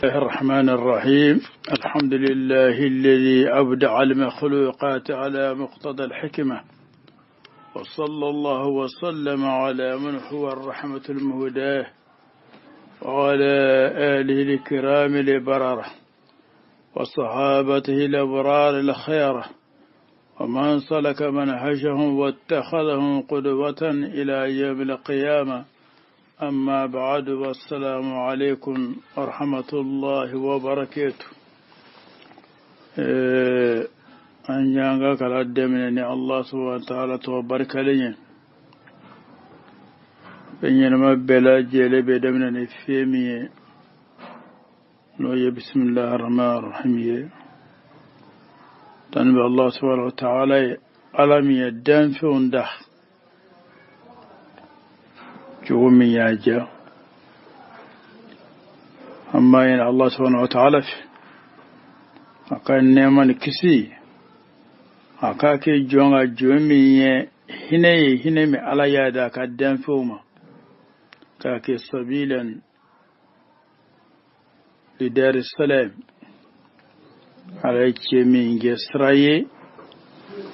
الله الرحمن الرحيم. الحمد لله الذي أبدع المخلوقات على مقتضى الحكمة، وصلى الله وسلم على من هو الرحمة المهداة وعلى آله الكرام البررة وصحابته الأبرار الخيرة ومن سلك منهجهم واتخذهم قدوة إلى يوم القيامة. أما بعد، والسلام عليكم ورحمة الله وبركاته. أن يانغاك الأدمني الله سبحانه وتعالى وبركة لي بينما بلا جيل بدمني فيمي نوي بسم الله الرحمن الرحيم. تنبي الله سبحانه وتعالى ألم يدان في ونده جومي ياجا أما إن الله سبحانه وتعالى أكان نعمان كسي أكاكي جونغ جومي هنمي على يادا كدام فوما كاكي سبيلا لدار السلام على جميع جسرائي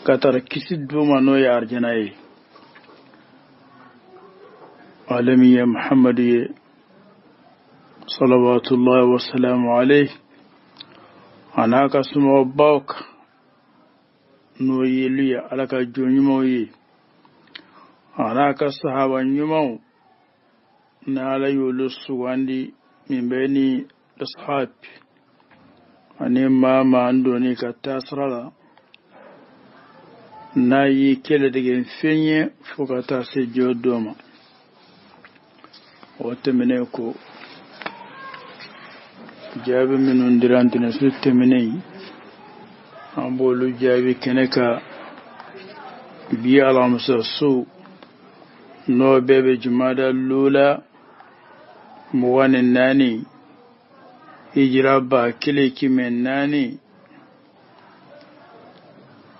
كتر كسي دوما نوي أرجنائي عالمي محمد صلوات الله والسلام عليه. أنا كسمو باوك نوي لي على كجونيموي أنا كصحابة نيمو نالا يولس واندي من بين الأصحاب أني ما عندوني كتاسرلا ناي كلا دين فيني فوقتا سجود دوما وتمنيكو جاب من اندران تنسل تمني أقول جابي كنكا بي على مساسو نو بيبي جمادة اللولا موان الناني إجرابا كليكي من ناني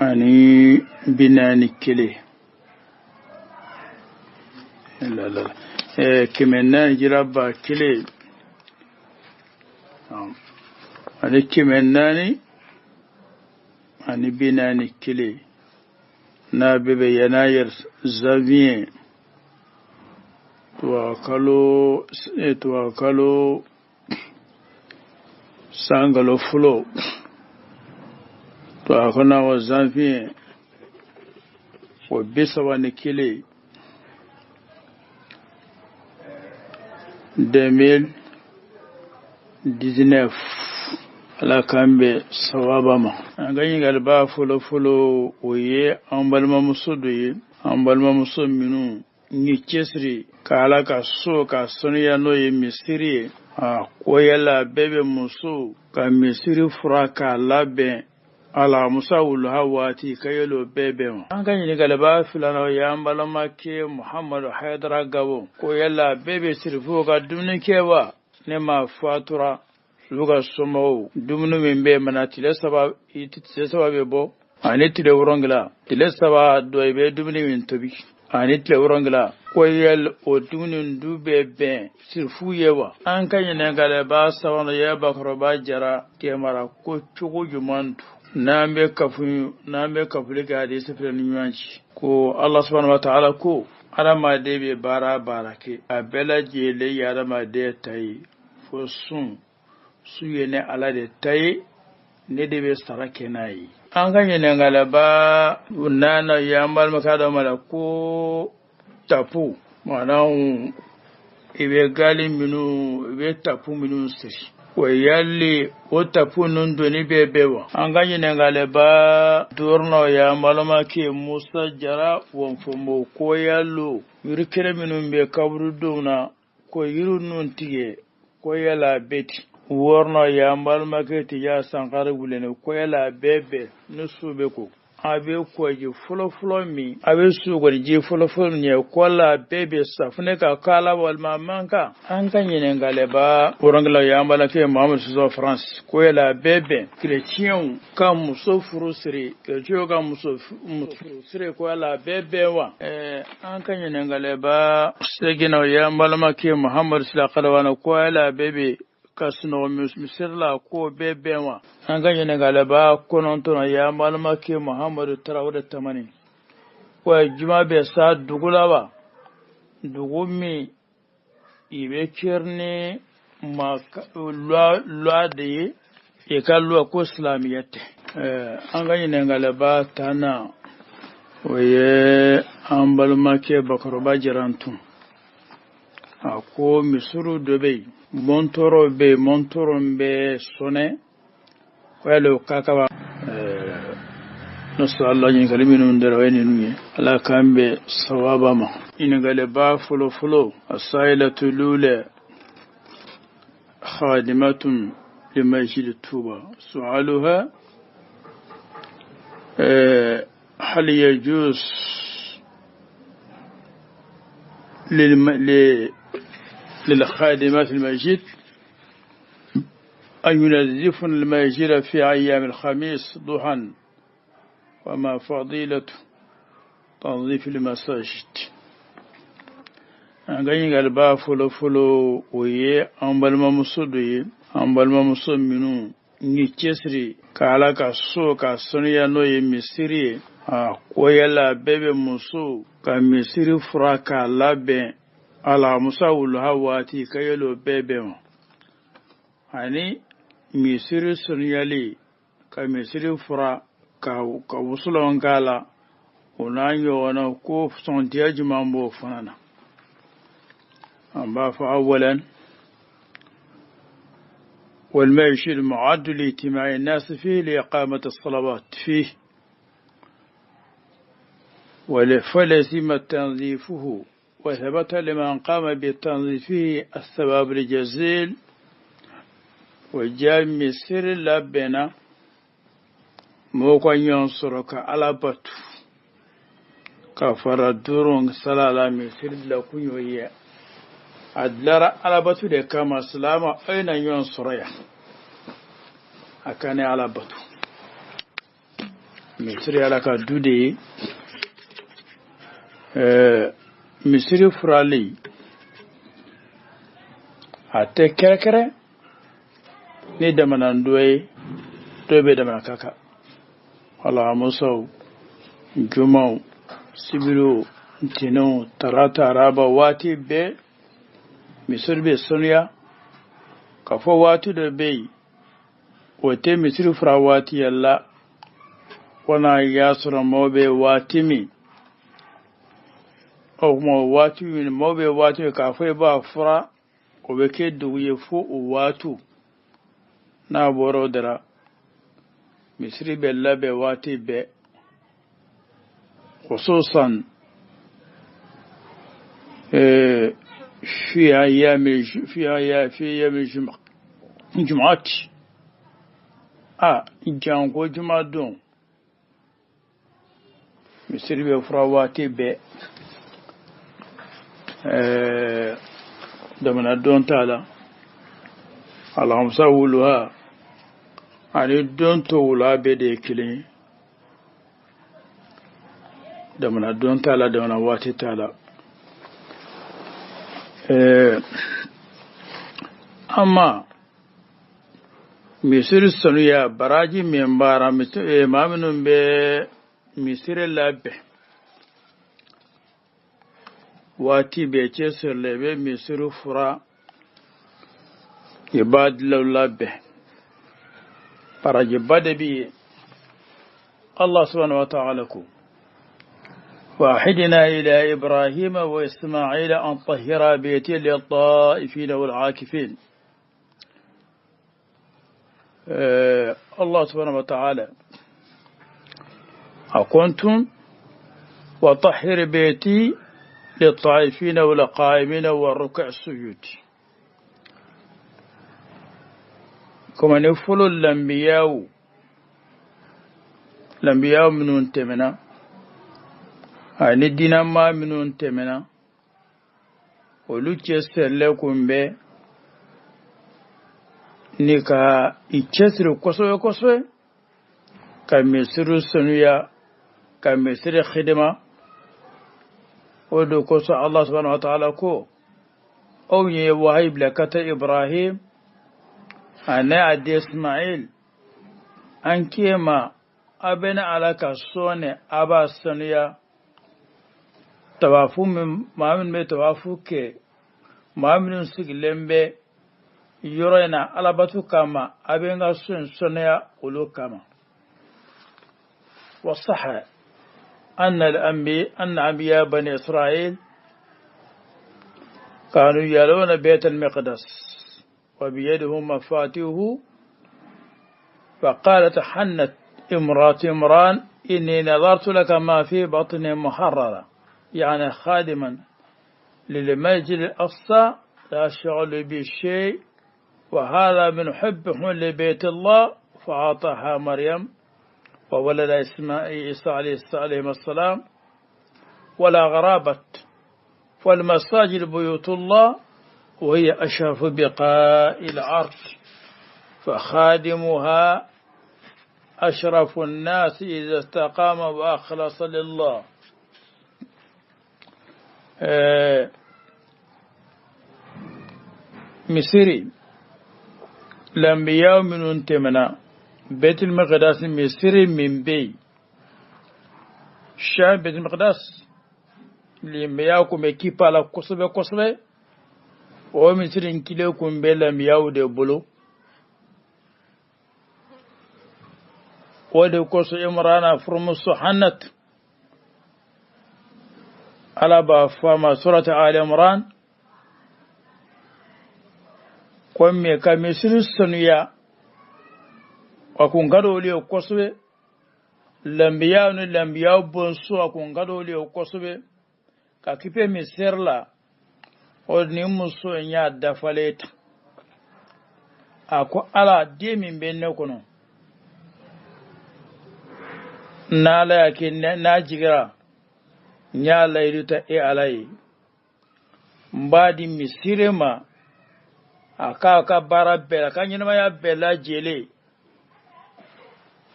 أني بناني كلي لا لا كمنان جرابا كلي أني كمناني أني بناني كلي نابي يناير زافين توكلو سانغلو فلو توكلنا وزافين وبيسواني كلي 2019 ala kambe sawabama ganyi galba folo oye ambalma musudu ye ambalma muso minu ni kesri kala ka so ka sonya no ye misiri ko yala bebe muso ka misiri furaka labe ala musa wulu hawati kayelo bebe an ganyi galba filana ya ambalma ke muhammadu haidara gabo ko yala bebe sirfu ka dumni kewa ne ma fatura luga somo dumnu membe mana tilesaba bebo ani tile urongla tilesaba doibe dumni min tobi ani tile urongla koyel o dumnu dube be sirfu yewa an kanya ne gale ba sawana ya bakro ba jara kemara ko chugo jumantu nambe kafu ga de sefre nyuanchi ko Allah subhanahu wa ta'ala ko arama de be barake abela jele ya arama de tai fo suye ne ala de tayi ne de be sarake nayi an ganye ne galaba nana ya mal makada mala ko tapu mana ibe gali minu ibe tapu minu siri ko yalle o tapu nun doni bebewa an ganye ne galaba dorno ya malama ke musa jara won fomo ko yallo yurkere minu be kabru dona ko yirun tige ko yala beti worno ya malma ke ti ya sankare wulene ko yala bebe nusube ko abe ko ji fulo mi abe su go ji fulo ne ko la bebe safne ka kala wal mamanka an kan yin galeba orangla ya mala ke Muhammad so France ko yala bebe chrétien kam muso furusri chrétien kam muso furusri ko yala bebe wa an kan yin galeba segina ya malma ke Muhammad sallallahu alaihi wa sallam ko yala bebe kasno misir la ko bebewa an ganye ne galaba kononto ya malama ke Muhammadu Traore tamani wa juma be sa dugula ba dugumi ibe kirni ma lwa de e kallo ko islamiyate an ganye ne galaba tana waye an balma ke bakaro jirantu ako misuru dobe montoro be sone walo kakaba nasu Allah yin kaliminu da rawani nuye ala kambe sawaba ma ina gale ba fulo asailatu lula khadimatun limasjid tuba su'aluha هل يجوز للخادمات المسجد أن ينظفن المسجد في أيام الخميس ضحى وما فضيلة تنظيف المساجد غني غالبا فلو ويه أمبالما مسودي أمبالما مسود منو نيتشري كالا كسو كسونيا نوي مسيري koyala bebe muso ka misiri fura ka labɛn ala musa wuluha waati ka yelo bebe ma ani misiri suniyali ka misiri fura ka wusulon kala ona ɲɔgɔnna ko sɔntiya juman b'o fana na an b'a fɔ awalan والميشي المعد لاجتماع الناس فيه لإقامة الصلوات فيه فلزم تنظيفه وثبت لمن قام بتنظيفه الثواب الجزيل وجاء مسير لبنا موقع ينصرك على بطو كفر الدورون سلالة مسير لكم يويا أدلر على بطو لكما سلامة أين ينصريا أكاني على بطو مسير على كدودي misiri furali ate kere ni damana ndoye dobe damana kaka wala musau jumau sibiru ntino tarata araba wati be misiri be sonia kafo wati da be wote misiri fura wati yalla wana yasura mobe wati mi o mo watu ni mobe watu ka fa ba fura o be ke duye fu watu na boro dara misri bella be wati be khususan في أيام الجمعات جانكو جمعة دون misiri be fura wati be damana don tala alhamsa wuluha ani don to wula be de kilin damana don tala damana wati tala amma misiri sanuya baraji membara maminun be misiri labe wati be ce sirlebe misiri fura ibadilau labe baraji bada biye Allah subhanahu wa ta'ala ku وأحدنا إلى إبراهيم وإسماعيل أن طهر بيتي للطائفين والعاكفين الله سبحانه وتعالى أكنتم وطهر بيتي للطائفين والقائمين والركع السجود كما نفل الأنبياء من تمنا ani dina ma minun temena olu ceselle kumbe ni ka icesiri kosowe ka misiru sanuya ka misiri khidma odo koso Allah subhanahu wa ta'ala ko aw ye wahib lakata Ibrahim ana adi Ismail an kema abin alaka sone aba sanuya tawafu maamin me tawafu ke maamin sigilembe yorena alabatu kama abin ga sonuya ulu kama wasaha أن أنبياء بني إسرائيل كانوا يلون بيت المقدس وبيدهم مفاتيحه فقالت حنت امرأة عمران إني نظرت لك ما في بطن محررة يعني خادما للمسجد الأقصى لا شغل بالشيء وهذا من حبهم لبيت الله فأعطاها مريم وولد عيسى عليه السلام ولا غرابة فالمساجد بيوت الله وهي أشرف بقاء الأرض فخادمها أشرف الناس إذا استقام وأخلص لله. مصري الأنبياء من انتمنا بيت المقدس مصري من بي شاب بيت المقدس لمياكم كيبا لا كسبة ومصري كيلكم بلا مياو دي بلو ودي كوسو إمرانا فرمسو حنت على بافاما سورة آل عمران كومي كمصري السنية wakungado leo kosbe lambiyao bonso wakungado leo kosbe ka kipe miserla odni muso nya dafaleta ako ala demi benne kono nala yake na jigira nya lairuta alai mbadi misirema aka bara bela kanyima ya bela jele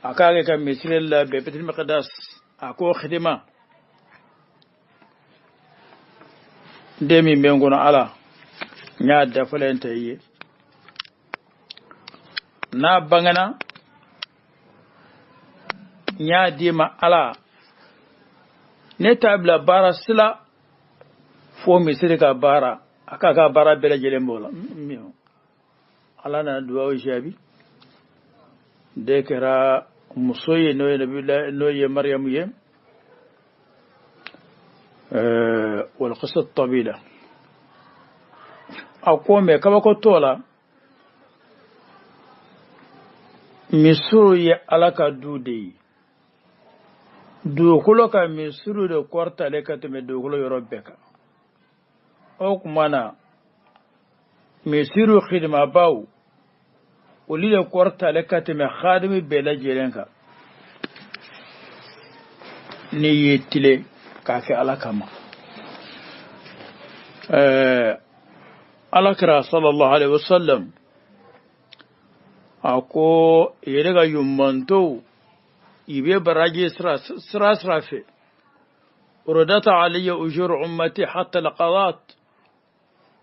akaage ka misrel be betul maqdas ako khidima demi mengono ala nya da falenta yi na bangana nya dima ala ne tabla bara sila fo misri ka bara aka bara bela jelembola ala na duwa shabi dekera musoye noye nabiyullah noye مريم يه والقصة الطويلة أقوم كما تولا misuru ye alaka dudi dukulo ka misuru de kwarta le ka teme dukulo yorobeka o kumana misuru khidma baw ولله كورتا لكاتم خادم بلا جيرنكا نيتلي كافي على كما على كرا صلى الله عليه وسلم أكو يرجع يومانتو يبي براجي سرا في وردت علي أجور أمتي حتى القضاة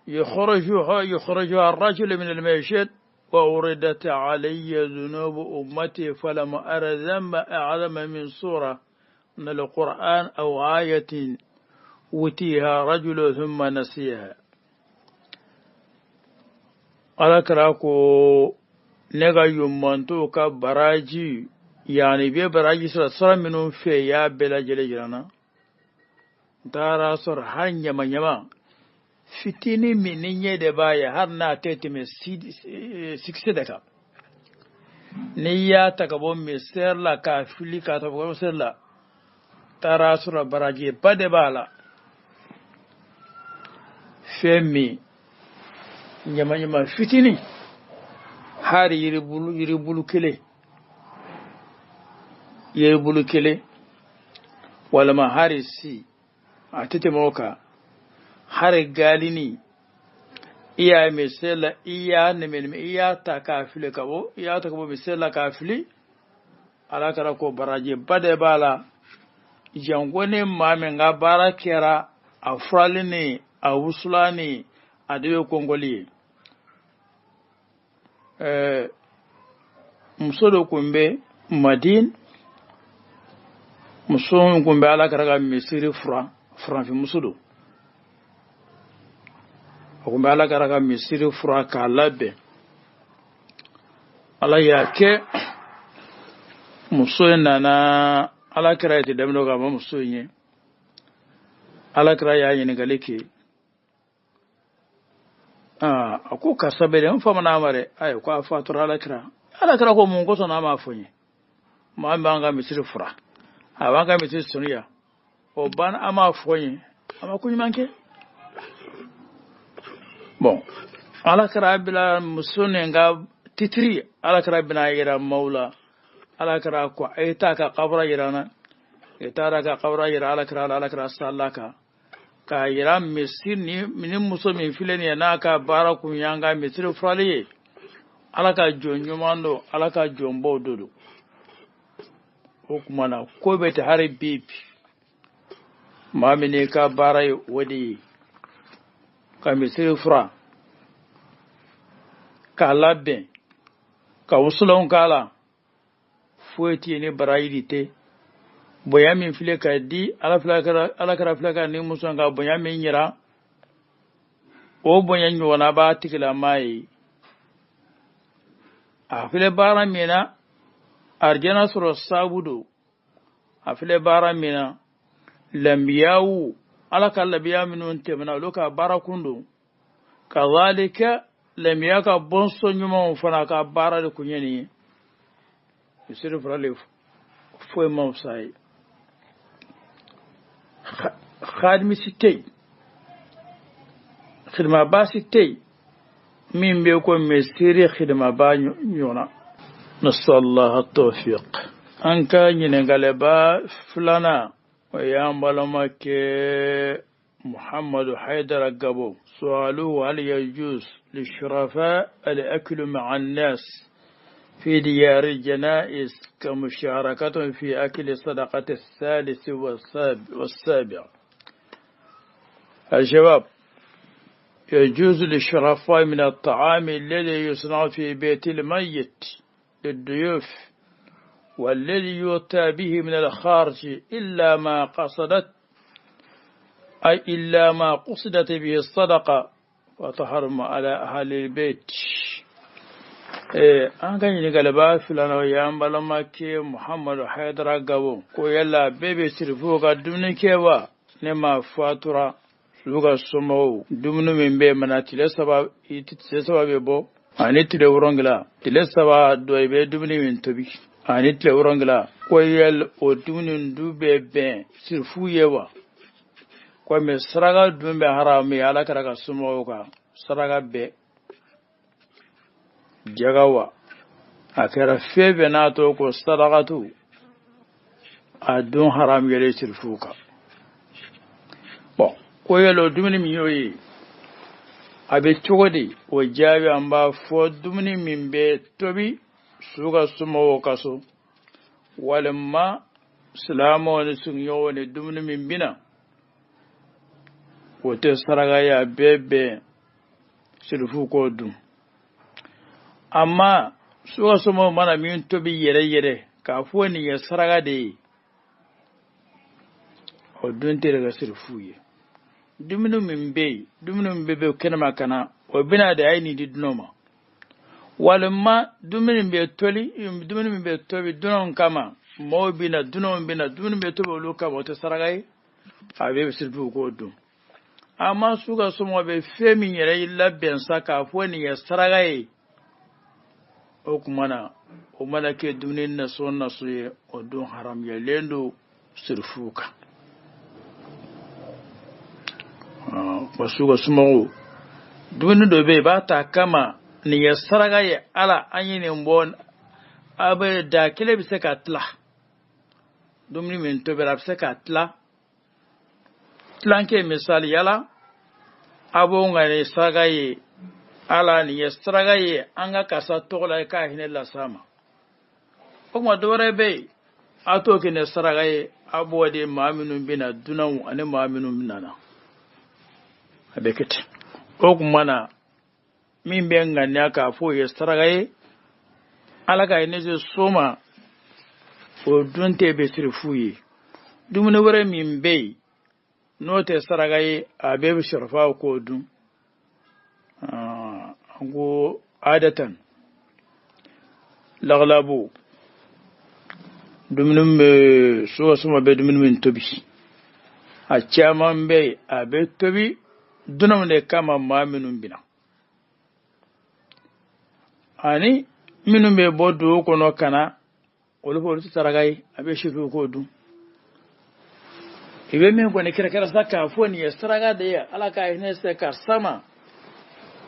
يخرجها الرجل من الميشد وأوردت علي ذنوب أمتي فلم أرى ذنب أعظم من سورة من القرآن أو آية وتيها رجل ثم نسيها على كراكو نغا يمانتو كبراجي يعني بي براجي سرى منهم في يا بلا جلجلنا دارا سر هنيا منيما fitini mininye da baya har na tete mai 60 daga ni ya takabo mai sayar la ka fili ka takabo sayar la tara sura baraje ba da bala femi nyama fitini har yiri bulu kele wala ma harisi a tete moka har galini iya misela iya nemen iya takafile kabo iya takabo misela kafili alakara ko baraje bade bala jangone mame nga barakera afralini awusulani adewe kongoli muso do kumbe madin muso kumbe ala karaga misiri fura fi muso do kumbe ala karaga misiri fura ka labbe ala yake muso nana ala kira ite damdo ga muso yin ala kira ya yin galeke ako kasabe de mfa mana mare ay ko afatura ala kira ko mun ko sona ma fonye ma mbanga misiri fura abanga misiri sonia o ban ama fonye ama kunyi manke bon ala kira bila musone nga titri ala kira bina yira maula ala kira ko ayta ka qabra yirana itara ka qabra yira ala kira sallaka ka yira misir ni min muso min fileni na ka baraku yanga misir fraliye ala ka jonyumando ala ka jombo dodo hukumana ko beta har bibi mamine ka barai wadi ka misir fra ka labbe ka usulon kala fueti ne barayidite boyamin file ka di ala kara flaka ni muso nga boyamin yira o boyan wana ba tikila mai a file bara mina arjana suro sabudo a file bara mina lambiyawu ala ka labiya minun temna loka barakundo kazalika lamiyaka bonso nyuma fana ka bara de kunyeni yusir frale foi mawsai khadmi sitay khidma ba sitay min be ko mesiri khidma ba nyona nasallahu at-tawfiq anka nyine galeba fulana wa yambala ke محمد حيدر القبو سؤاله هل يجوز للشرفاء الأكل مع الناس في ديار الجنائز كمشاركة في أكل صدقة الثالث والسابع؟ الجواب: يجوز للشرفاء من الطعام الذي يصنع في بيت الميت للضيوف والذي يؤتى به من الخارج إلا ما قصدت به الصدقة وتحرم على أهل البيت. an kan yi galaba filana ya balama ke Muhammadu Haidara Gabo ko yalla bebe sirfu ga dumni kewa ne ma fatura luga somo dumnu min be mana tile sabab itse sabab bo ani tile urongla tile sabab do be dumni min tobi ani tile urongla ko yel o dumni dube be sirfu yewa ko me saraga dumbe harami ala karaga somo ga saraga be jagawa akara febe na to ko sadaqatu adun haram yele sirfuka bon ko yelo dumni mi yoyi abe chogodi o jabi amba fo dumni min be tobi suga sumo kaso walamma salamo ne sun yowone dumni min bina wote saraga ya bebe sirfuko dum amma suka somo mana min tobi yere ka foni ya saraga de o dunte daga sirfuye duminu min be kenama kana o bina da aini di dunoma walamma duminu be tobi dunon kama mo bina duminu be tobi luka wata saraga abe sirfu ko dum amma suka somo be femi yere labben saka foni ya saraga o kumana o malake dunin na so ye o don haram ya lendo sirfuka masuga sumo dunin do be ba ta kama ni ya saraga ye ala anyine mbon abe da kile bi seka tla dumni min to be rap seka tla tlanke misali yala abo ngare saraga ye ala ni yestragaye anga kasa tola ka hinella sama kuma dore be ato ke ne stragaye abode maaminun bina dunan ani maaminun binana abekete o kuma na min be nganya ka fo ye saragaye alaka ne je soma o dunte be sirfuye dumune wore min be no te saragaye abe sharfa ko dum go adatan laglabu dumunum be so soma be dumunum min tobi a chaman be abe tobi dunam ne kama maminum bina ani minum be bodu ko no kana olu fo saragaye abe shifu ko dum ibe min ko ne kira saka fo ni saraga de alaka ne se ka sama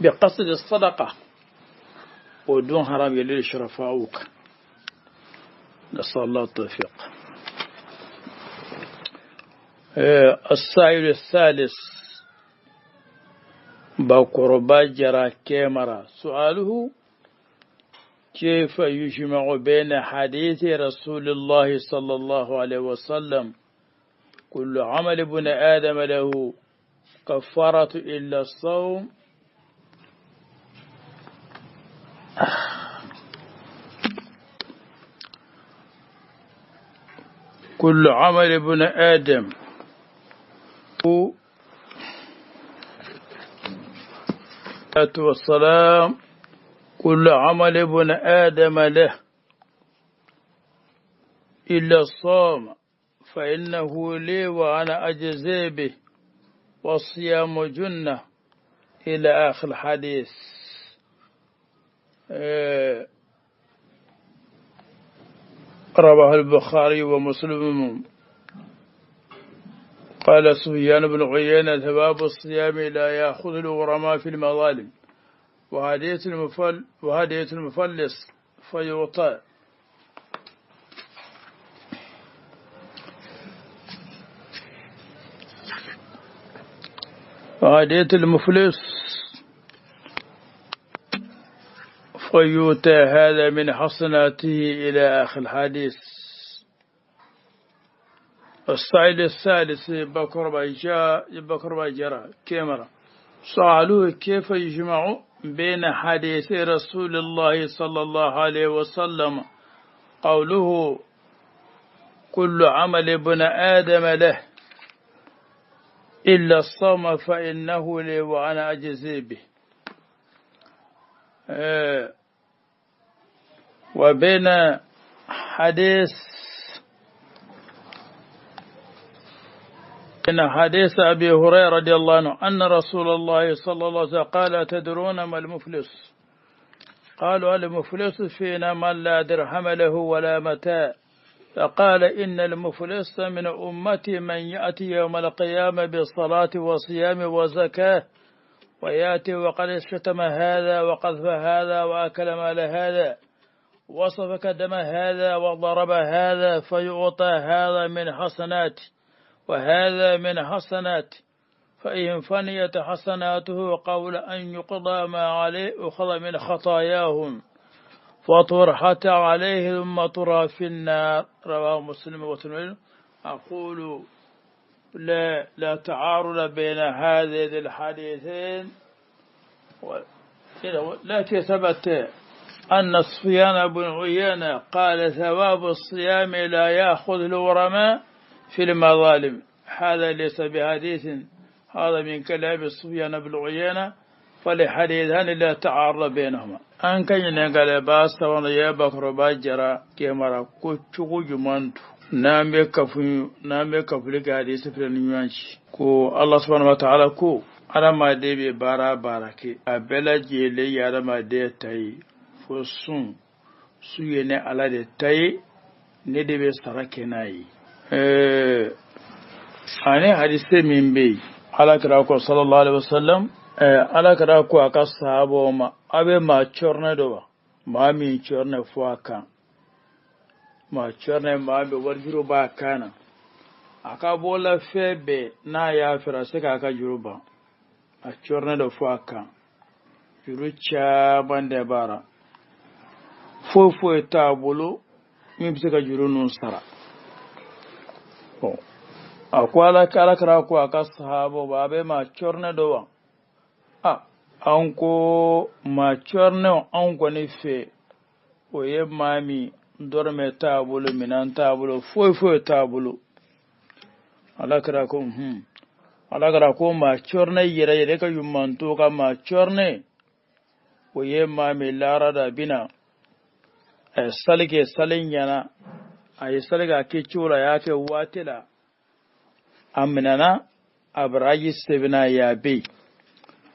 bi qasd as-sadaqa ودون حرام يلي شرفاؤك نسأل الله التوفيق. السائل الثالث بقربا جرى كامرا سؤاله كيف يجمع بين حديث رسول الله صلى الله عليه وسلم كل عمل ابن آدم له كفارة إلا الصوم كل عمل ابن آدم والسلام كل عمل ابن آدم له إلا الصوم فإنه لي وأنا أجزي به والصيام جنة إلى آخر الحديث. رواه البخاري ومسلم. قال سفيان بن عيينة ثواب الصيام لا يأخذ الغرماء في المظالم وهدية المفلس فيعطى. وهدية المفلس فيؤتى هذا من حسناته إلى آخر الحديث. السائل الثالث بكر بجرى كامرا سألوه كيف يجمع بين حديث رسول الله صلى الله عليه وسلم قوله كل عمل ابن آدم له إلا الصوم فإنه لي وأنا أجزي به وبين حديث أبي هريرة رضي الله عنه أن رسول الله صلى الله عليه وسلم قال تدرون ما المفلس؟ قالوا المفلس فينا من لا درهم له ولا متاع. فقال إن المفلس من أمتي من يأتي يوم القيامة بالصلاة وصيام وزكاة ويأتي وقد شتم هذا وقذف هذا وأكل مال هذا وصفك دم هذا وضرب هذا فيعطى هذا من حسنات وهذا من حسنات فإن فنيت حسناته قول أن يقضى ما عليه أخذ من خطاياهم فطرحت عليه ثم طرى في النار. رواه مسلم وترمذي. أقول لا تعارض بين هذين الحديثين التي ثبت أن سفيان بن عيينة قال ثواب الصيام لا يأخذ الغرماء في المظالم. هذا ليس بحديث، هذا من كلام سفيان بن عيينة، فلحديثان لا تعارض بينهما. أن كان ينقل باس وانا يبكر باجرا كمرا كتشو جمانتو نامي كفو لك حديث في النيوانشي كو الله سبحانه وتعالى كو على ما دي بارا باركي أبلا جيلي على ما دي تاي فسون سويني على دي تاي ندي بسركناي أنا حديث من بي على كراكو صلى الله عليه وسلم ala kada ku aka sahabo ma abe ma chorne do ma mi chorne fuaka ma chorne ma be warjuro ba kana aka bola febe na ya fira se ka aka juruba a chorne do fuaka jurucha bande bara fofo eta bolo mi bi se ka juru nun sara akwala kala kara ku aka sahabo ba abe ma chorne do anko ma chorne anko ne fe oye mami dorme tabulu minan tabulu foi tabulu alakra ko alakra ko ma chorne yere ka yummanto ka ma chorne oye mami lara da bina salige salin yana ay saliga ke chura yake watila amnana abraji stebina ya be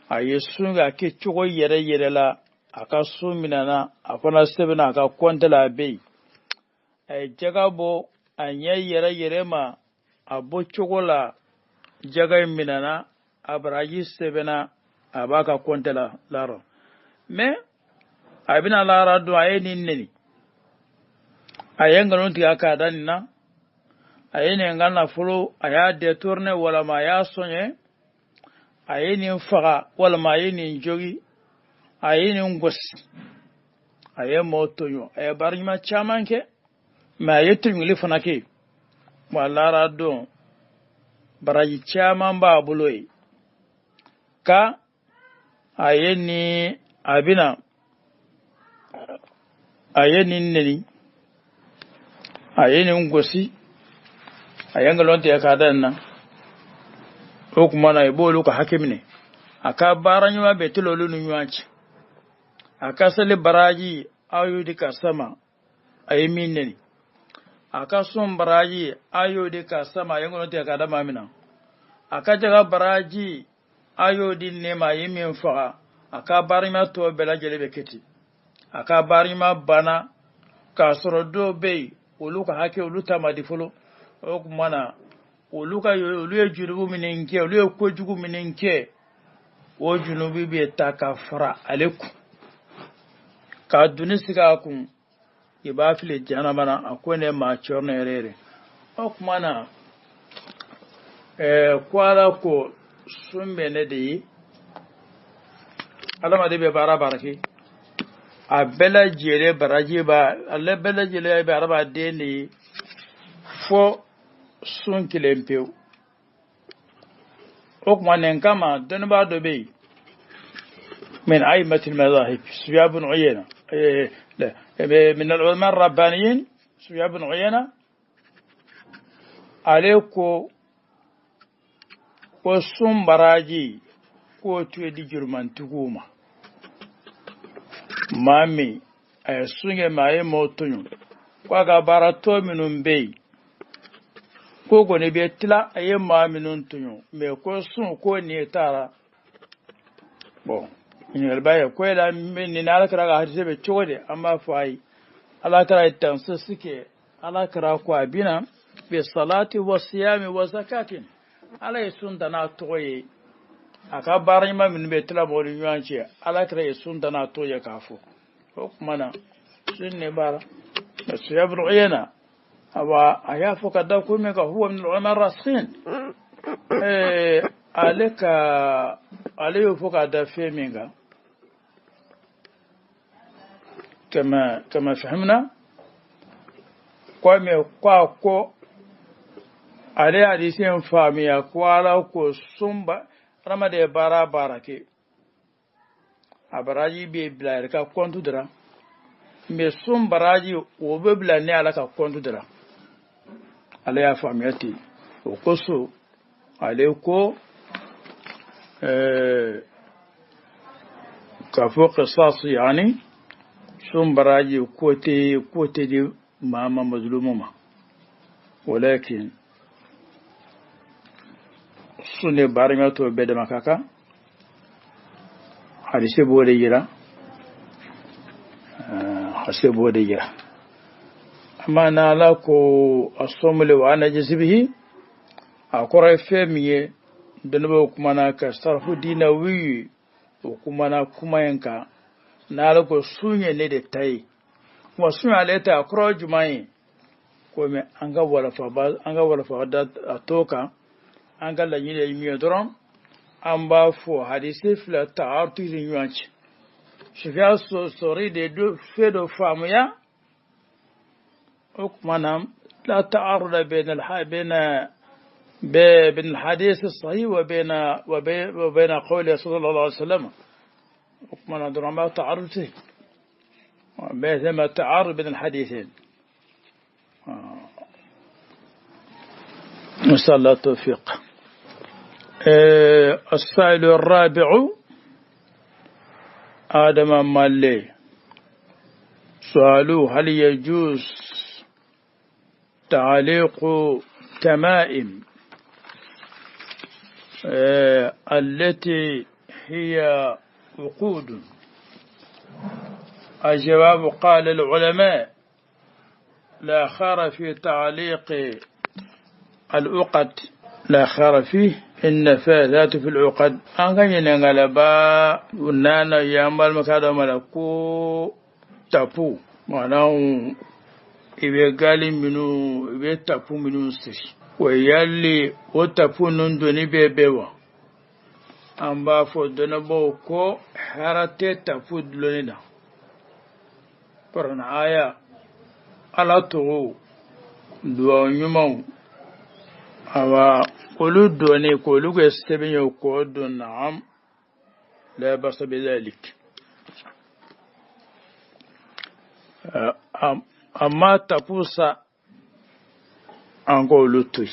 ay sunga ke chugo yere la aka suminana afana stebina aka kontala be ay jagabo anya yere ma abo chugo la jaga minana abraji stebina abaka kontala laro me abina lara do ay ninni ayenga nonti aka danina ayene ngana fulo aya detourne wala ma ya sonye ayene faga wala ma ayene jogi ayene ngos aye motoyo ay barima chamanke ma yetu ngili fanake wala rado baraji chaman ba buloyi ka ayene abina ayene neni ayene ngosi ayanga lonte ya kadanna ko kuma na ibolu ka hakimne aka baranyu ma betulolu nuwanci aka sale baraji ayudi ka sama ayiminne aka son baraji ayudi ka sama ayanga lonte ya kadama mina aka jaga baraji ayudi ne ma yimin fa aka barima to bela jelebe keti aka barima bana ka soro do be oluka hake oluta madifolo okumana oluka oluye junubu mininke oluye kojugu mininke o junubi be takafara aleku ka dunisiga kun ibafile janabana akone ma chorne rere okumana kwala ko sumbe ne de alama de be baraki a bela jere baraji ba alle bela jere be araba de ni fo sun kilempe okuma nen kama don ba do be min aimatil madahib Sufyan ibn Uyayna لا من العلماء الربانيين سفيان بن عيينة عليكو وسم براجي ko tuye di jurman tuguma mami ay sunge maye motunyu kwa ga barato minun bei ko gone be tila aye maminun tunyu me ko sun ko ne tara bon in albaye ko la min ni alakara ga hadise be chode amma fai alakara tansu suke alakara ko abina bi salati wa siyami wa zakatin alay sunta na toye aka baran ma min be tila mori yuanci alakara ya sunta na toye kafo ko kuma na sunne bara Sufyan Uyayna awa ayafu kada kuma ka huwa min ulama rasikhin alaka aliyo fuka da feminga كما فهمنا kwame kwako ale hadisi famiya kwala ko sumba ramade barake abaraji be blar ka kontu dira me sumbaraji o be blar ne ala ka kontu dira ale ya famiyati o koso ale ko ka fo qisas yani sumbaraji kote di mama mazlumuma walakin sune barima to bede makaka hadise bode yira amma na la ko asomle wa ana jisibihi akora femiye denbo kuma na ka sarfu dina wi kuma na kuma yanka na lako sunye ne da tai kuma sunya leta akro jumai ko me anga wala fa da atoka anga la yile yimi doron amba fo hadisi fla ta'artu yuanchi shifia sori de do fedo famuya okmanam la ta'arud بين الحديث الصحيح وبين قوله صلى الله عليه وسلم وكما ندرى ما تعرض فيه ثم تعارض بين الحديثين. نسأل الله التوفيق. السائل الرابع آدم مالي سؤاله هل يجوز تعليق تمائم التي هي عقود؟ الجواب قال العلماء لا خير في تعليق العقد، لا خير فيه، إن فاذات في العقد أنغني نغلبا ونانا يامبال مكادو ملكو تابو معناه ibe gali minu ibe tapu minu siri wayalli o tapu nun doni bebewa amba fo dona bo ko harate tapu dlonida parana aya ala to duwa nyuma awa olu doni ko lugo estebinyo ko don naam la basa bidalik. amma tapusa ango lutui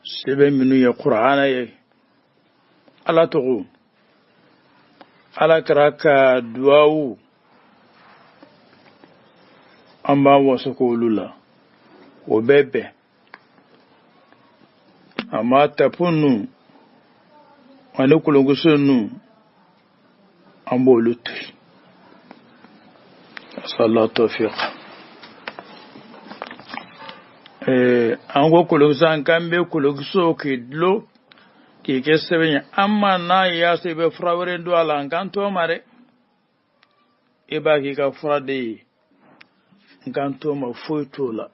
sebe minu ya qur'ana ye ala tugu ala karaka duawu amma wasu ko lula o bebe amma tapunu wani kulungusunu ambo lutui. صلى الله التوفيق. ango kulugsan kambe kulugso kidlo ki kesebe amma na ya sebe frawre ndo ala nganto mare eba ki ka frade nganto ma foitola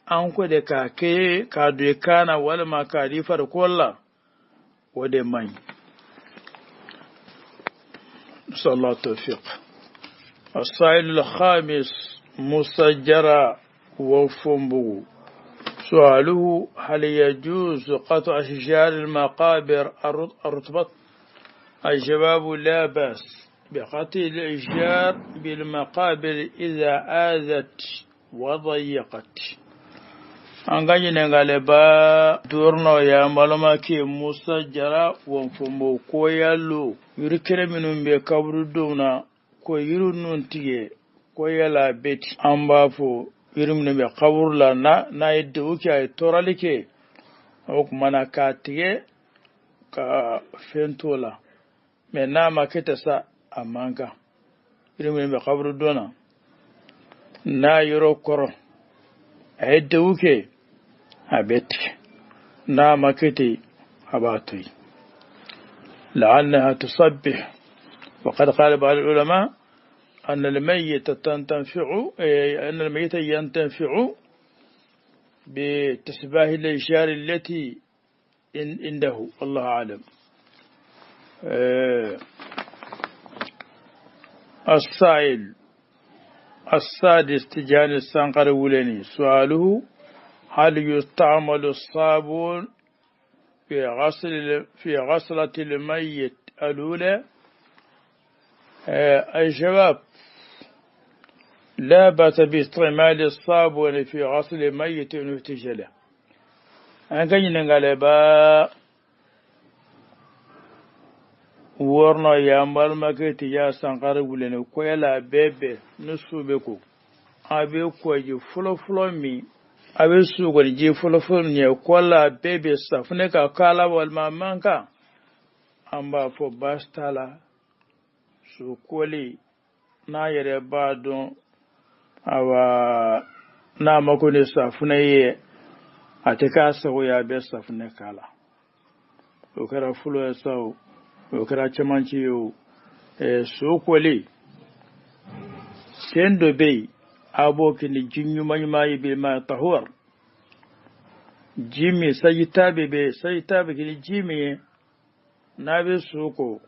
an ko de ka ke ka de kana wala ma ka di far kolla wode man. صلى الله التوفيق. السائل الخامس مسجرة وفنبو سؤاله هل يجوز قطع أشجار المقابر الرطبة؟ الجواب لا بأس بقطع الأشجار بالمقابر إذا آذت وضيقت. anganyi nengaleba durno ya malama ke musajjara wonfumbo ko yallo yurikere minum be kabru duna ko yirun tige ko yala beti amba fo yirum ne be kabur la na yedde uki ay toralike o kuma na ka tige ka fentola me na maketa sa amanga yirum ne be kabru duna na yoro koro ayedde uki أبتك نامكتي أباتي لعلها تصبح. وقد قال بعض العلماء أن الميت ينتفع بتسباه الأشجار التي عنده، الله أعلم. السائل السادس تجاني السانقر ولني سؤاله هل يستعمل الصابون في غسلة الميت الأولى؟ الجواب لا بأس باستعمال الصابون في غسل الميت ونفتجله. أنكي نغالبا ورنا يامبال مكتي يا سانقر ولني كويلا بيبي نسو بكو أبي كوي فلو مي abe su gwarje fulful ne kwalla bebe safne ka kala wal mamanka amba fo bastala su koli na yare ba don awa na makone safne ye atika sawo ya be safne kala o kara fulo ya sawo o kara chamanci yo su koli sendo bei abokin jinyu manyi bil ma tahur jimi sayitabe kini jimi nabe suko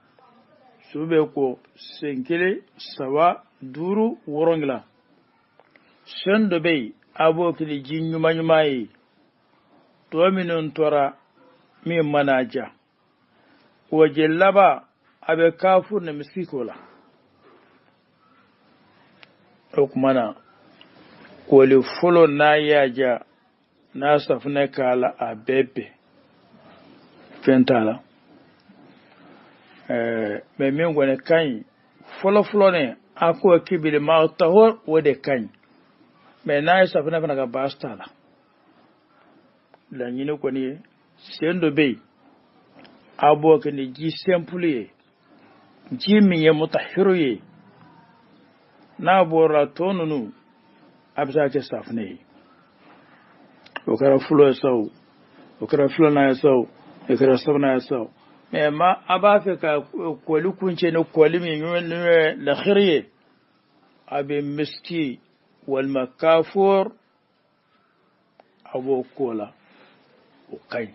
sube ko senkele sawa duru worongla sendo bei abokin jinyu manyi to minon tora mi manaja wajellaba abe kafur na miskikola okmana wali fulo na yaja na safna kala abebe fentala me min gone kan fulo ne ako kibile ma tahor wode kan me na safna fana ga bastala la nyine ko ni sendo be abo ke ni ji simple ji mi ye mutahhiru ye na bora tonunu abza ke safne o kara fulo saw o kara fulo na saw e kara sabna saw me ma abafe ka koli kunce ne koli mi la khiriye abi miski wal makafur abo kola o kai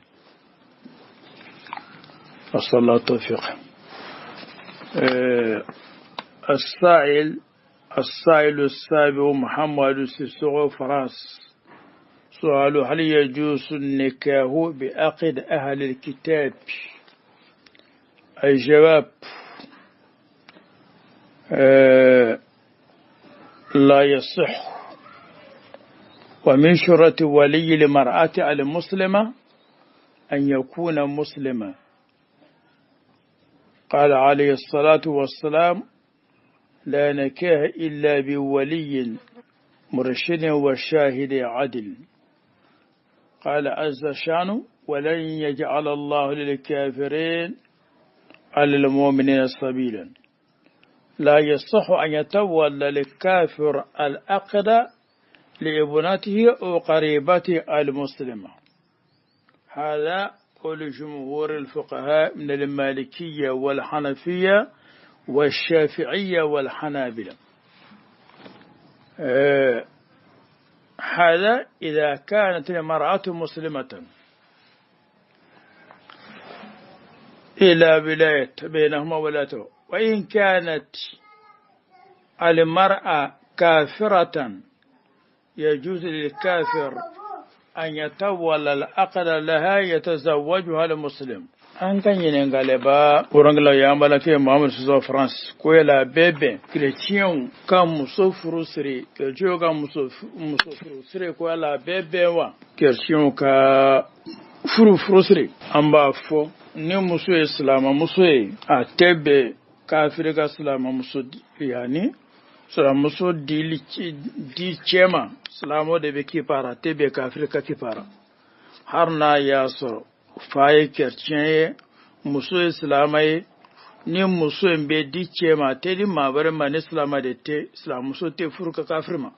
sallallahu tawfiq السائل السابع محمد سيسوغ فراس سؤال هل يجوز النكاح بعقد أهل الكتاب الجواب لا يصح ومن شروط ولي المرأة المسلمة أن يكون مسلما قال عليه الصلاة والسلام لا نكاح إلا بولي مرشد وشاهد عدل قال عز شانه ولن يجعل الله للكافرين على المؤمنين سبيلا لا يصح أن يتولى الكافر العقد لابنته أو قريبته المسلمة هذا قول جمهور الفقهاء من المالكية والحنفية والشافعية والحنابلة هذا إذا كانت المرأة مسلمة إلى ولاية بينهما ولايته وإن كانت المرأة كافرة يجوز للكافر أن يتولى العقد لها يتزوجها المسلم an kan yin galeba urangla ya malake Muhammad Suzo France ko la bebe chrétien kan muso furusire chrétien kan muso furusire ko la bebe wa chrétien ka furusire amba fo ni muso islam muso a tebe kafir ga islam muso yani sura muso di chema islamo de be kipara tebe kafir ka kipara har na ya so faye chrétien muso islamai ni muso mbe diche ma te di mabare man islama de te islam muso te furuka kafirma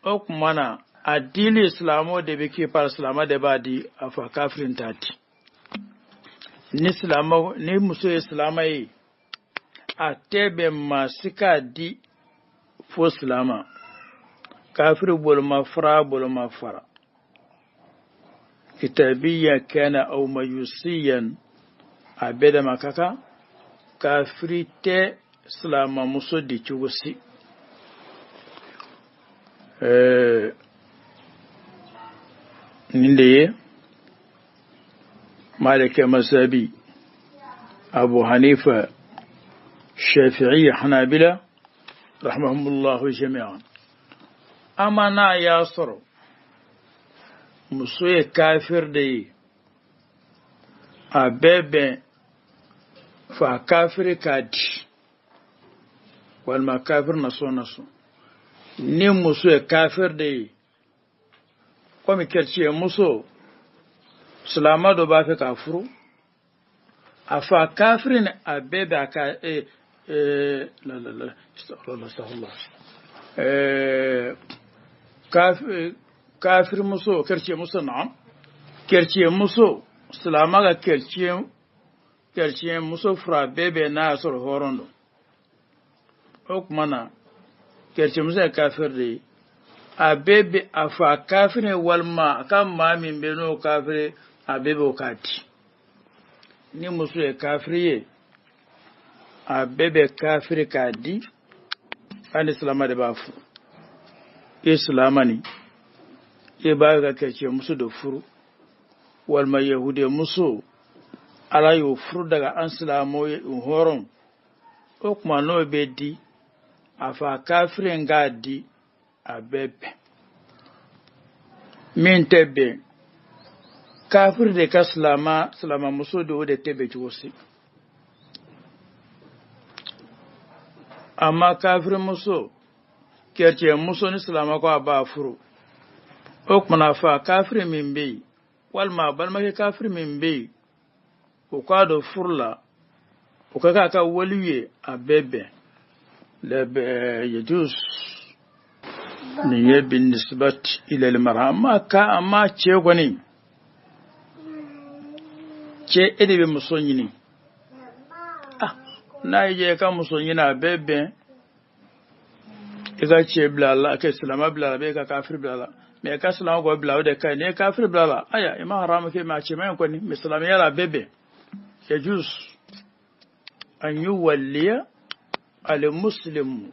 ok mana adili islamo de be ki par islama de badi afa kafirin tati ni islamo ni muso islamai atebe masika di fo islama kafir bolma fara كتابيا كان أو مجوسيا عبد مكاكا كافريت سلام مصدي تشوسي نندي مالك مذهبي أبو حنيفة الشافعي حنابلة رحمهم الله جميعا أما نا ياسر musoye kafir da yi a bebe fa kafir kadi walma kafir naso ni musoye kafir da yi kwami kerciye muso sulamado ba fi kafuru a fa kafirin a bebe a ka kafir muso kerciye muso na'am kerciye muso sulama ga kerciye muso fra bebe na sor horondo ok mana kerciye muso kafir de a bebe afa kafir walma kan ma min beno kafir a bebe okati ni muso kafiriye a bebe kafir kadi kan islama de bafu islamani e ba ga kace musu da furu wal mai yahude musu ala yo furu daga an silamo horon o kuma no be di afa kafirin ga di abebe min tebe kafir de ka silama muso da wadda tebe ci wasu amma kafir muso kerce muso ni silama ko ba furu o kuma na fa kafir min bai walma balma ke kafir min bai ko ka do furla ko ka waliye abebe la yajuz ni bin nisbat ila al mar'a amma ce gwani ce edebe musonyi ni na je ka musonyi na bebe ega ce blala ke salama blala be ka kafir blala me ka salama go blala de kai ne kafir blala aya ima haram ke ma ce mai ko ni musulmi yara bebe yajuz an yuwalliya al muslim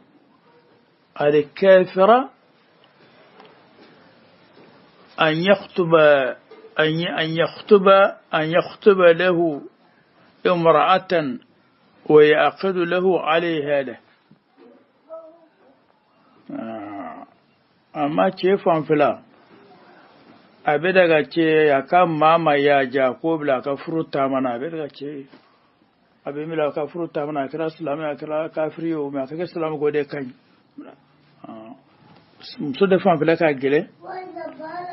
al kafira an yaktuba أن يخطب له امرأة ويأخذ له عليها له أما كيف أنفلا أبدا كي يكام ماما يا جاكوب لا كفر تامنا أبدا كي أبي ملا كفر تامنا كلا سلام كلا كافري وما كلا سلام قودي كاي مسود فان فلا كاجله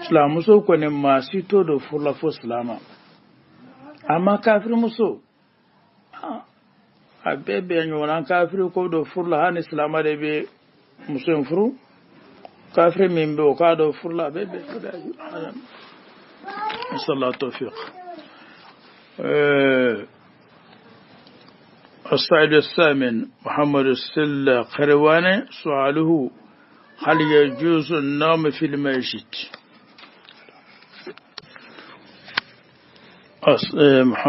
سلام مسو كوني ما سيتو دو فلا فو سلاما أما كافر مسو abebe nyona kafiri ko do furla hani islama de be muso furu kafiri min be o ka do furla bebe sallallahu tawfiq السائل الثامن محمد السلة قرواني سؤاله هل يجوز النوم في المسجد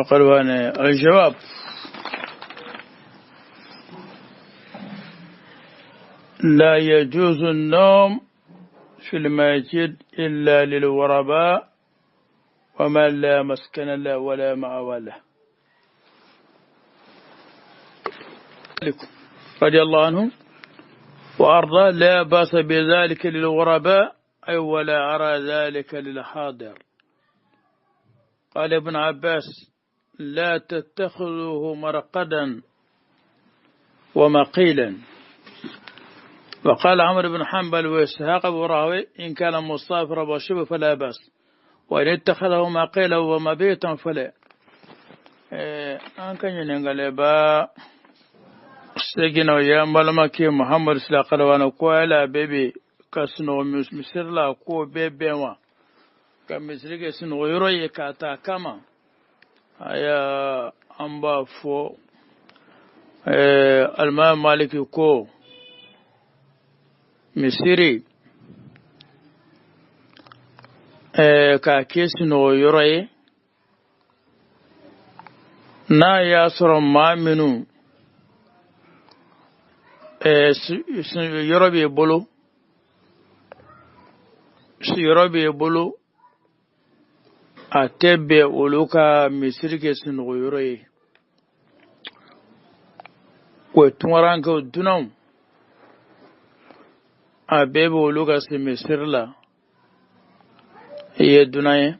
قرواني الجواب لا يجوز النوم في المسجد إلا للغرباء ومن لا مسكن له ولا مأوى له رضي الله عنه وأرضى لا بأس بذلك للغرباء أي ولا أرى ذلك للحاضر. قال ابن عباس لا تتخذوه مرقدا ومقيلا. وقال عمرو بن حنبل وإسحاق بن راهويه إن كان مسافرا وشبه فلا بأس وإن اتخذه مقيلا ومبيتا فلا. أنك ينقل با سجنا يا ملمك محمد صلى الله عليه وسلم قال بيبي كسنو مسر لا كو بيبي ما كمسرك سنو يروي كاتا كما يا أمبا فو الماء مالك كو misiri ka kesino yoroye na ya soro maminu yorobe bolo si yorobe bolo atebe oluka misiri kesino yoroye ko tunwaranka dunam abebe oluga se misirla iye dunaye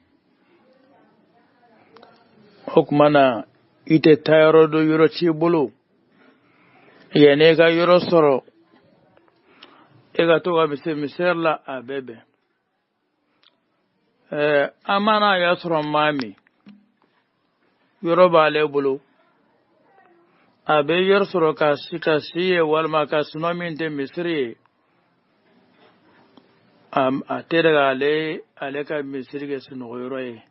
hukmana ite tayaro do yoro ci bulu iye nega yoro soro ega toga misirla abebe amana ya soro mami yoro bale bulu abe yoro soro kasi walma kasinomi inte misiri ateraga ale ka misirge sunugoyroye.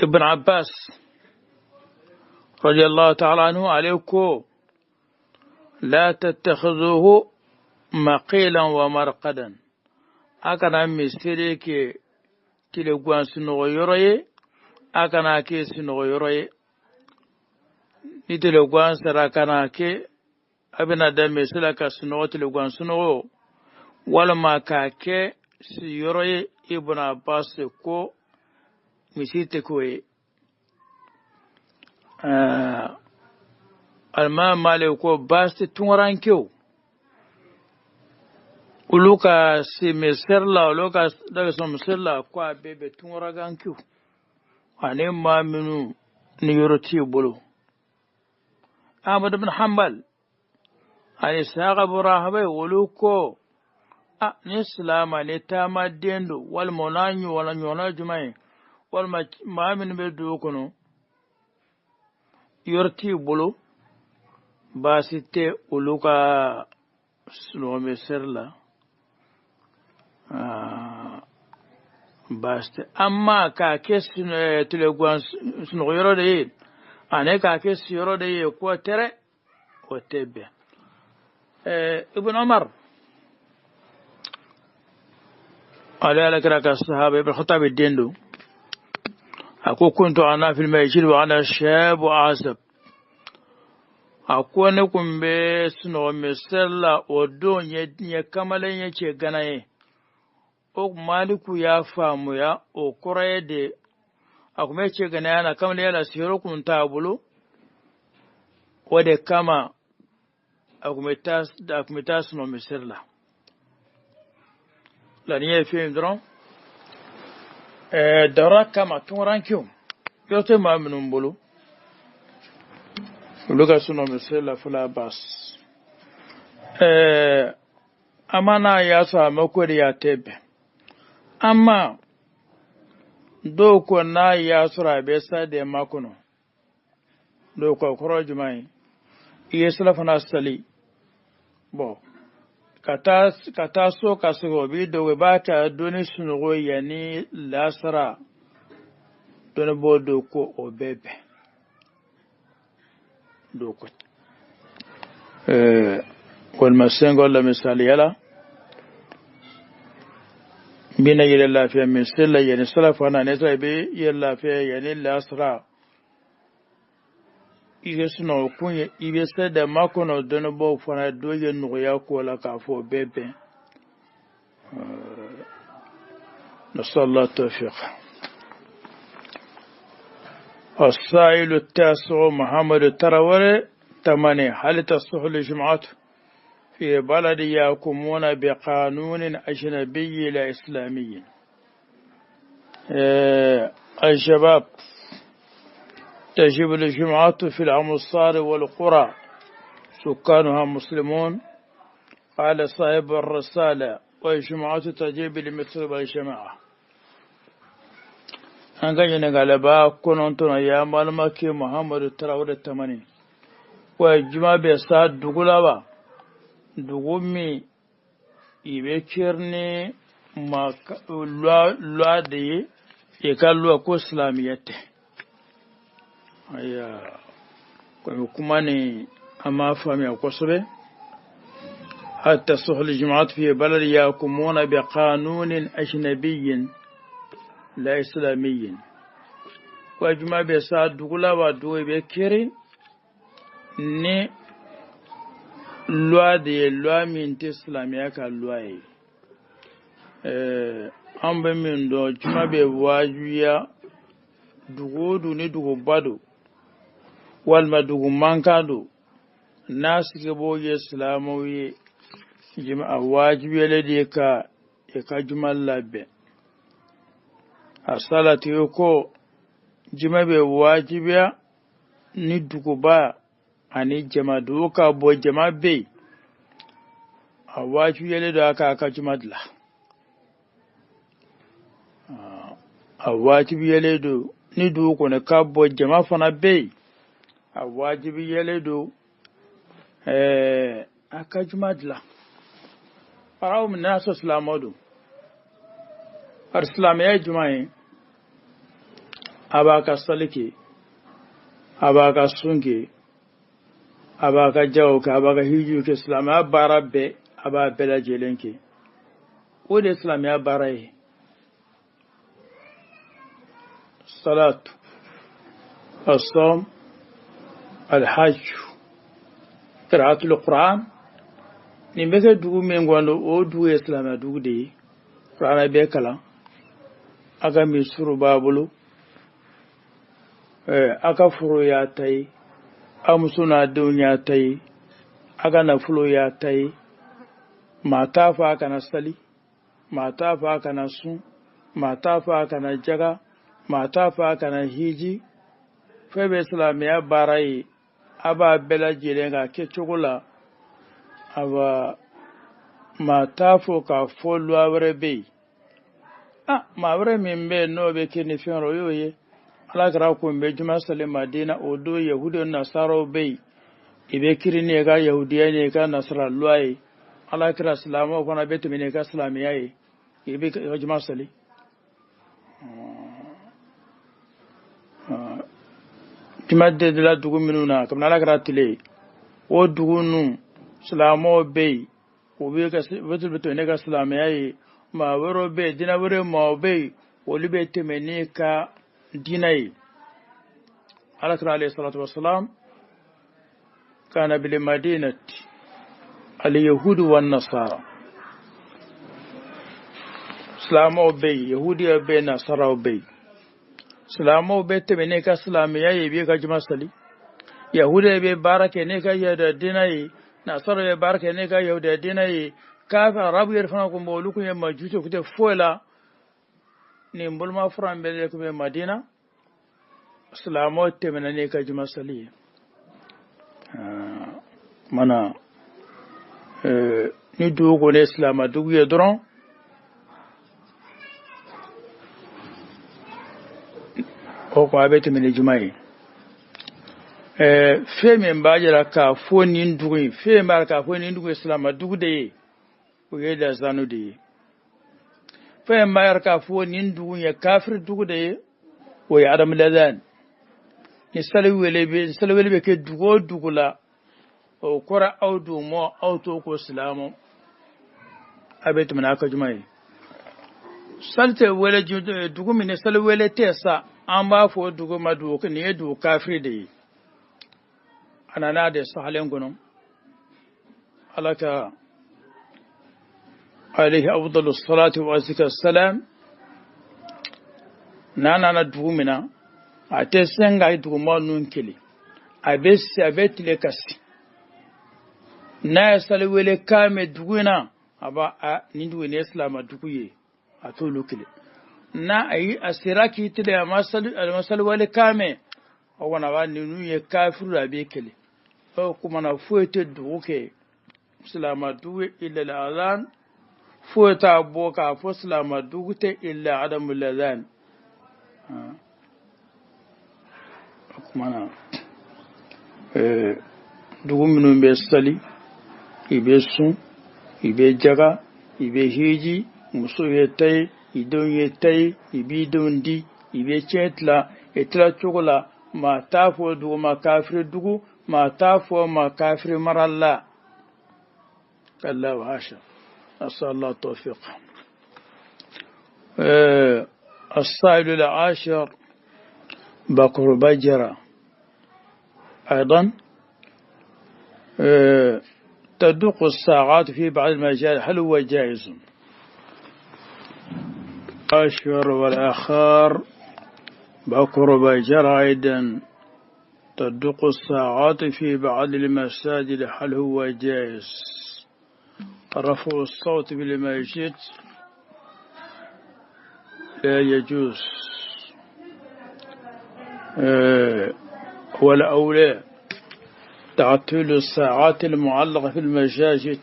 Ibn Abbas radiyallahu ta'ala anhu alayko la tattakhuzuhu maqilan wa marqadan akana misiri ke kile gwan sunugoyroye akana ke sunugoyroye nitile gwan sarakana ke abina da misila ka sunugotile gwan sunugo walma kake si yoroye Ibn Abbas ko misite koye alma male ko basti tunran kyau uluka si meserla uluka daga so meserla kwa bebe tunragan kyau ane ma minu ni yoroti bolo Ahmad ibn Hanbal ani saga burahabai uluko ni salama ne ta ma dendo wal monanyu wala nyona jumai wal ma min be do kono yorti bolo basite uluka suno meserla baste amma ka kesin telegwan suno yoro de ane ka kes yoro de ko tere o tebe ibn Umar على لك الصحابة ابن الخطاب الدندو أكو كنت أنا في المسجد وأنا شاب وعازب أكو نكون بسنو مسلا ودون يكملين يكي غناي أو مالكو يا فامو يا أو كوري دي أكو ميكي غناي أنا كمل يلا سيروكم تابلو ودي كما أكو متاس نو مسلا لأن يفهم درون دورا كما تورانكيوم يوتي ما منهم بلو ولغا سنو مسلا فلا باس أمانا ياسا مكوري ياتيب أما دوكو نا ياسرا بيسا دي ماكونو دوكو خروج ماي يسلا فنا سلي بو kata so kasigo bi dogo bata doni sunugo yani lasara doni bo doko obebe doko kol masengo la misali yala bina yele lafiya misala yani salafa na ne sai be yele lafiya yani lasara ige suno kunye ibe sada makono dono bo fana doye nuya ko la ka fo bebe نسأل الله التوفيق. السائل التاسع محمد التراوري 8 هل تصح الجمعة في بلد يحكمون بقانون أجنبي لا إسلامي؟ الشباب تجب الجمعة في الأمصار والقرى سكانها مسلمون. قال صاحب الرسالة والجمعة تجب لمثل الجماعة. أنجينا غالبا كنتم يا مالمكي محمد التراوري 8 والجمعة بيساد دغلابا دغومي يبكرني ما لوا دي يكالوا كو اسلاميته aya kuma ne amma fami akosobe hatta suhul jumu'at fi balad yakumuna bi qanunin ajnabiyyin la islamiyyin wa juma be sa dugula wa do be kiri ne loi de loi min islamiya ka loi an be min do juma be wajuya dugodu ne dugo bado walma dugu mankado nasige boye islamoye jima wajibi yele ka jumal labbe asalati ko jima be wajibiya ni dugu ba ani jama duka bo jama be wajibi yele da aka jumadla wajibi yele do ni dugu ne ka bo jama fana be wajibi yeledo akajumadla araw min nas islamodu islamiyya jumai abaka salike abaka sunke abaka jawka abaka hiju ke islamiyya barabe aba bela jelenke wode islamiyya barai salat as-sawm الحج قراءة القرآن نمبك دوغو مينغواندو او دوغو اسلام دوغو دي قرآن بيكلا اغا ميسورو بابلو aka furu ya tai amusuna dunya tai aga na fulo ya tai mata fa kana sali mata fa kana sun mata fa kana jaga mata fa kana hiji febe islamiya barai aba bela jilenga ke chugula aba mata fo ka fo luawre be ma wre mimbe no be kini fenro yoye ala kara ko be juma sale madina odo yahudo nasaro be ibe kirine ga yahudiya ne ga nasara luai ala kara islamo kona betu mine ga islamiya ibe juma sale timadde de la dugu minuna kamna ala kara tile o dugu nu islamo be obe ga betu ne ga islamiya ma wero be dina wero ma be woli be temeni ka dinai ala alayhi salatu wassalam kana bil madinati al yahud wan nasara islamo be yahudi be nasara be islamo be temeni ka islamiya be ka jumasali yahudi be barake ne ka yada dinai nasara be barake ne ka yada dinai kafa rabu yerfana ko mbolu ko yema juto kute fola ni mbulma frambe ko be madina islamo temena ne ka juma sali mana ni dugo ne islama dugo ye dron o ko abete men jumai feme mbajira ka foni ndugo feme ka foni ndugo islama dugo de o yeda zanu de feme mbayar ka foni ndugo ya kafir dugo de o ya adam ladan ni salwele be ke dugo dugula o kora audu mo auto ko islamo abet mana ka jumai salte wele dugo min salwele tesa amba fo dugo madu ko ne du kafir de anana de sahalen gonon alaka alayhi afdalus salatu wa salam nana dugo mina ate senga dugo mo nun kili abetile kasi na salwele kame duguna aba nindu ne islam duguye atolu kile na ayi asiraki tile amasalwele kame wana ba ninu ye kafiru abe kile o kuma na fuete duguke islam duwe illa al-adhan fueta boka fo islam dugute illa adamul adhan kuma na dugu minnu bɛ sali i bɛ sun i bɛ jaga i bɛ hiji muso ye tayi i denw ye tayi i b'i denw di i bɛ tiɲɛ tila i tila cogo la maa t'a fɔ dugu ma kafiri dugu maa t'a fɔ ma kafiri mara la kalla wa hasha asallahu tawfiq السائل العاشر بكر بجرة أيضا تدق الساعات في بعض المجال هل هو جائز؟ العاشر والآخر بكر بجرة أيضا تدق الساعات في بعض المساجد هل هو جائز؟ رفع الصوت بالمسجد لا يجوز والأولى تعطيل الساعات المعلقة في المساجد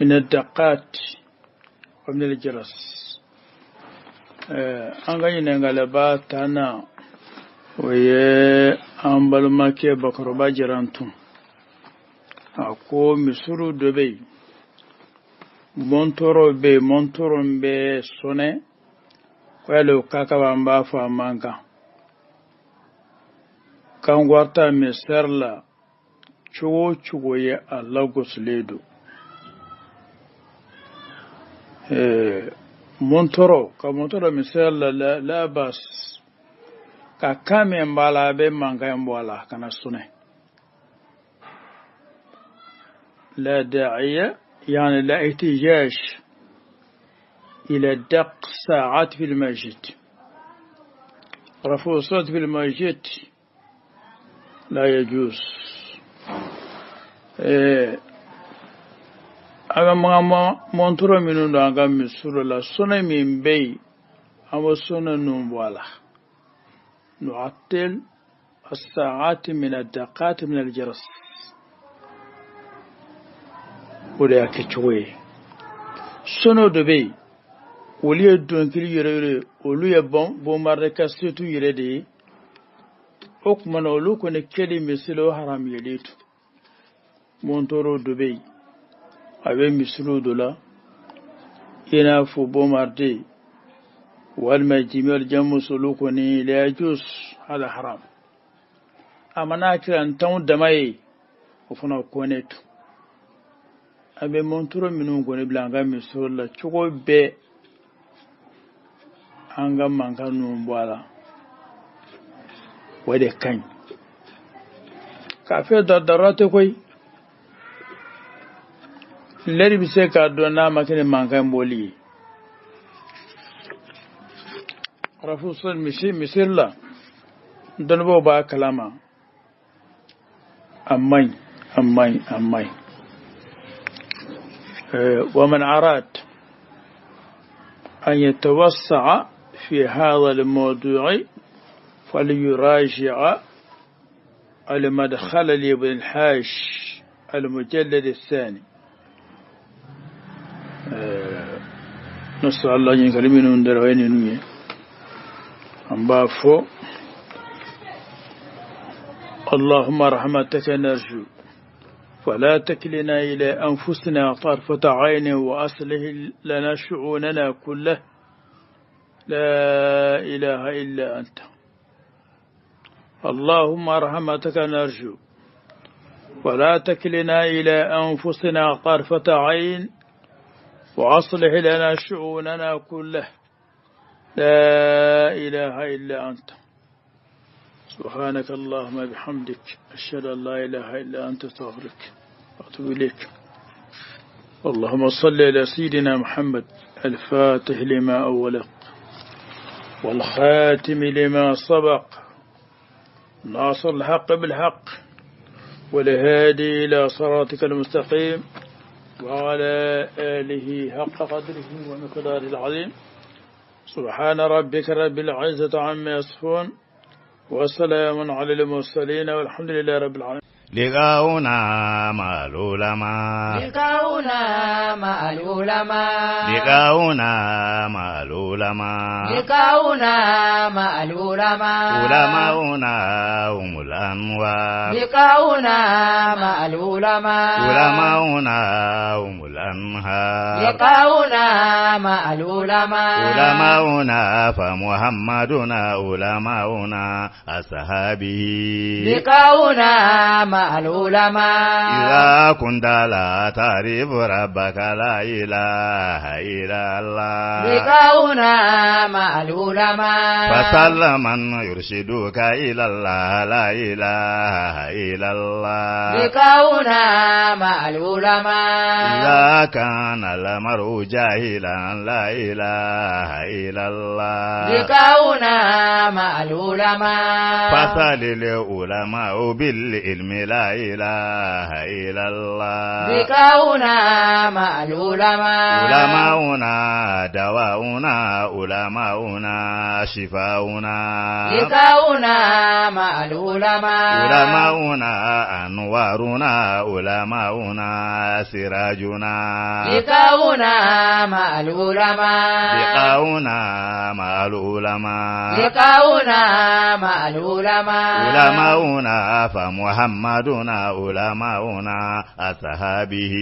من الدقات ومن الجرس أنغينا غلبات أنا ويا أمبل ماكي بكر باجرانتم أكو مسرو دبي montoro be sone kwelo kaka bamba fa manga kan gwarta miserla chugo ye alagos ledo montoro miserla la bas ka kame mbala be manga mbala kana sone la da'iya يعني لا احتياج إلى دق ساعات في المسجد رفع الصوت في المسجد لا يجوز. aga montoro minu do aga misuro la sona min bey amo sona num wala نعطل الساعات من الدقات من الجرس ولا كتوي سنو دبي ولي دون كل يري ولي بومار كاستو يري okuma na oluko ne keli misilo haram yelitu montoro dubei abe misilo dola ina fu bomarde wal majimil jamu suluko ni la yajus hada haram amana kiran tan da mai ofuna konetu abe montoro minu goni blanga misilo la chugo be anga mankanu mbala wade kan kafe dardarate koy leri bise ka dona makene mankan boli rafusul misilla donbo ba kalama amay ومن أراد أن يتوسع في هذا الموضوع فليراجع المدخل لابن الحاج المجلد الثاني. نسأل الله أن يكرمنا من دروين نوية أمبافو اللهم رحمتك نرجو فلا تكلنا إلى أنفسنا طرفة عين وأصلح لنا شؤوننا كله لا إله إلا أنت. اللهم رحمتك نرجو ولا تكلنا إلى أنفسنا طرفة عين وأصلح لنا شؤوننا كله لا إله إلا أنت. سبحانك اللهم بحمدك أشهد أن لا إله إلا أنت استغفرك وأتوب إليك. اللهم صل على سيدنا محمد الفاتح لما أولق والخاتم لما سبق ناصر الحق بالحق والهادي إلى صراطك المستقيم وعلى آله حق قدره ومقداره العظيم. سبحان ربك رب العزة عما يصفون وسلام على المرسلين والحمد لله رب العالمين. لقاؤنا مع العلماء لقاؤنا مع العلماء لقاؤنا مع العلماء لقاؤنا مع العلماء علماؤنا هم الأنوار لقاؤنا مع العلماء علماؤنا هم الأنهار لقاؤنا مع العلماء علماؤنا فمحمدنا علماؤنا أصحابه لقاؤنا مع العلماء إذا كنت لا تعرف ربك لا إله إلا الله لقاؤنا مع العلماء فسل من يرشدك إلى الله لا إله إلا الله لقاؤنا مع العلماء إذا كان المرء جاهلا لا إله إلا الله لقاؤنا مع العلماء فسل العلماء بالعلم لا إله إلا الله لقاؤنا مع العلماء علماؤنا دواؤنا علماؤنا شفاؤنا لقاؤنا مع العلماء علماؤنا أنوارنا علماؤنا سراجنا لقاؤنا مع العلماء لقاؤنا مع العلماء لقاؤنا مع العلماء علماؤنا فمحمدنا علماؤنا أصحابه